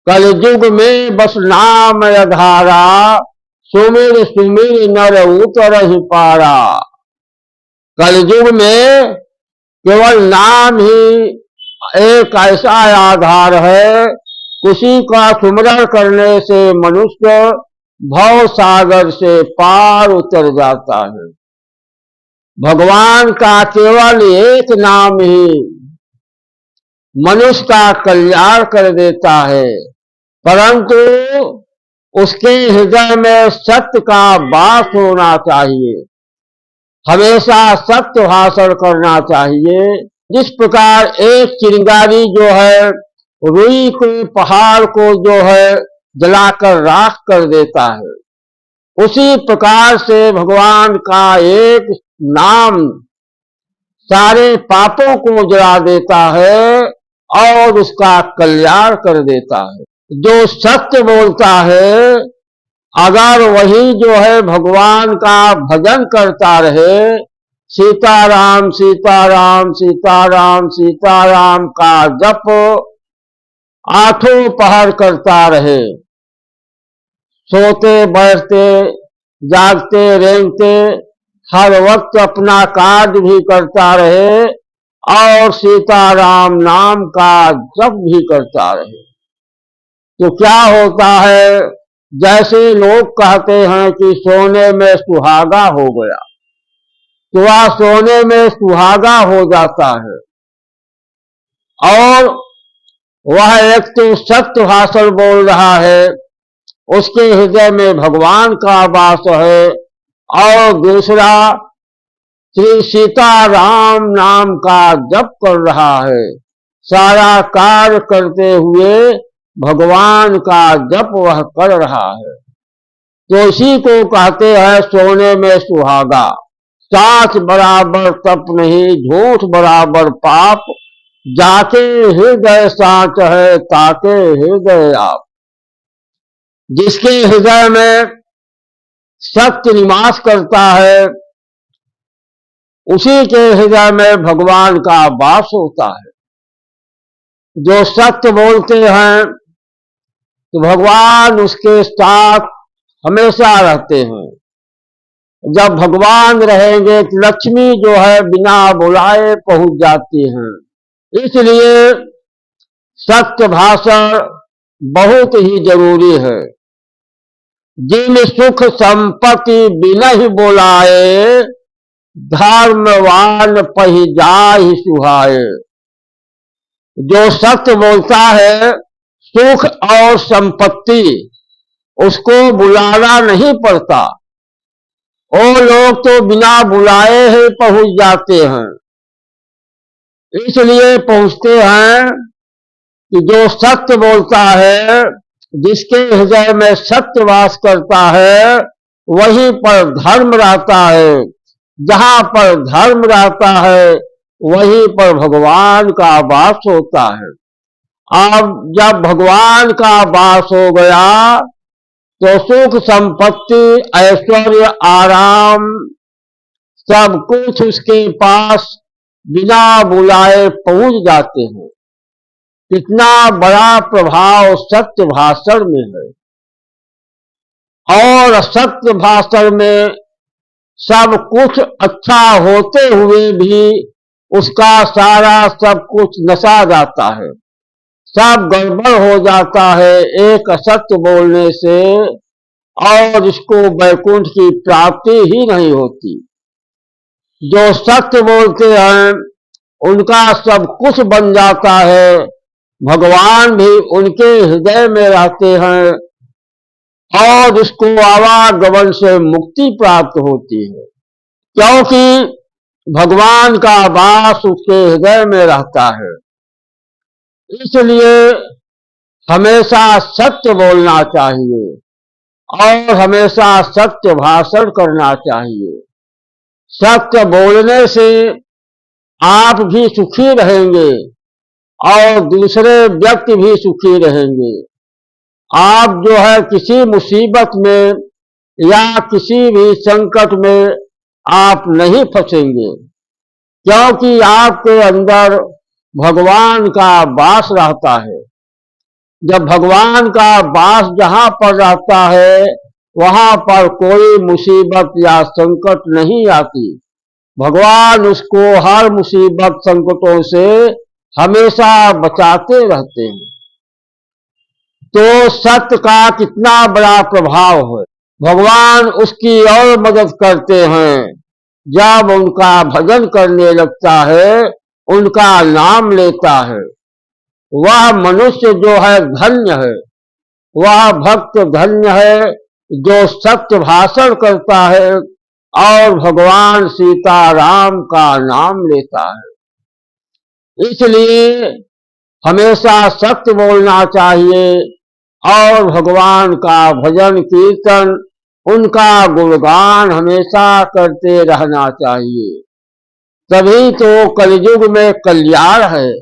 कलयुग में बस नाम आधारा, सुमिर सुमिर नर उतर पारा। कलयुग में केवल नाम ही एक ऐसा आधार है, उसी का सुमिरन करने से मनुष्य भव सागर से पार उतर जाता है। भगवान का केवल एक नाम ही मनुष्य का कल्याण कर देता है, परंतु उसके हृदय में सत्य का वास होना चाहिए। हमेशा सत्य भाषण करना चाहिए। जिस प्रकार एक चिंगारी जो है रुई के पहाड़ को जो है जलाकर राख कर देता है, उसी प्रकार से भगवान का एक नाम सारे पापों को जला देता है और उसका कल्याण कर देता है। जो सत्य बोलता है, अगर वही जो है भगवान का भजन करता रहे, सीताराम सीताराम सीताराम सीताराम का जप आठों पहर करता रहे, सोते बैठते जागते रेंगते हर वक्त अपना कार्य भी करता रहे और सीताराम नाम का जप भी करता रहे, तो क्या होता है, जैसे लोग कहते हैं कि सोने में सुहागा हो गया, तो वह सोने में सुहागा हो जाता है। और वह एक तो सत्य भाषण बोल रहा है, उसके हृदय में भगवान का वास है, और दूसरा श्री सीताराम नाम का जप कर रहा है। सारा कार्य करते हुए भगवान का जप वह कर रहा है, तो इसी को कहते हैं सोने में सुहागा। साच बराबर तप नहीं, झूठ बराबर पाप, जाके हृदय साच है ताके हृदय आप। जिसके हृदय में सत्य निवास करता है, उसी के हृदय में भगवान का वास होता है। जो सत्य बोलते हैं तो भगवान उसके साथ हमेशा रहते हैं। जब भगवान रहेंगे तो लक्ष्मी जो है बिना बुलाए पहुंच जाती हैं। इसलिए सत्य भाषण बहुत ही जरूरी है। जिन सुख संपत्ति बिनहि बोलाए, धर्मवान पहि जाहि सुहाए। जो सत्य बोलता है, सुख और संपत्ति उसको बुलाना नहीं पड़ता, वो लोग तो बिना बुलाए ही पहुंच जाते हैं। इसलिए पहुंचते हैं कि जो सत्य बोलता है, जिसके हृदय में सत्य वास करता है, वहीं पर धर्म रहता है। जहां पर धर्म रहता है, वहीं पर भगवान का वास होता है। अब जब भगवान का वास हो गया, तो सुख संपत्ति ऐश्वर्य आराम सब कुछ उसके पास बिना बुलाए पहुंच जाते हैं। कितना बड़ा प्रभाव सत्य भाषण में है। और सत्य भाषण में सब कुछ अच्छा होते हुए भी उसका सारा सब कुछ नसा जाता है, सब गड़बड़ हो जाता है एक असत्य बोलने से, और इसको वैकुंठ की प्राप्ति ही नहीं होती। जो सत्य बोलते हैं उनका सब कुछ बन जाता है, भगवान भी उनके हृदय में रहते हैं और उसको आवागमन से मुक्ति प्राप्त होती है, क्योंकि भगवान का वास उसके हृदय में रहता है। इसलिए हमेशा सत्य बोलना चाहिए और हमेशा सत्य भाषण करना चाहिए। सत्य बोलने से आप भी सुखी रहेंगे और दूसरे व्यक्ति भी सुखी रहेंगे। आप जो है किसी मुसीबत में या किसी भी संकट में आप नहीं फंसेंगे, क्योंकि आपके अंदर भगवान का वास रहता है। जब भगवान का वास जहां पर रहता है वहां पर कोई मुसीबत या संकट नहीं आती। भगवान उसको हर मुसीबत संकटों से हमेशा बचाते रहते हैं। तो सत्य का कितना बड़ा प्रभाव है। भगवान उसकी और मदद करते हैं। जब उनका भजन करने लगता है, उनका नाम लेता है, वह मनुष्य जो है धन्य है, वह भक्त धन्य है जो सत्य भाषण करता है और भगवान सीताराम का नाम लेता है। इसलिए हमेशा सत्य बोलना चाहिए और भगवान का भजन कीर्तन, उनका गुणगान हमेशा करते रहना चाहिए। तभी तो कलयुग में कल्याण है।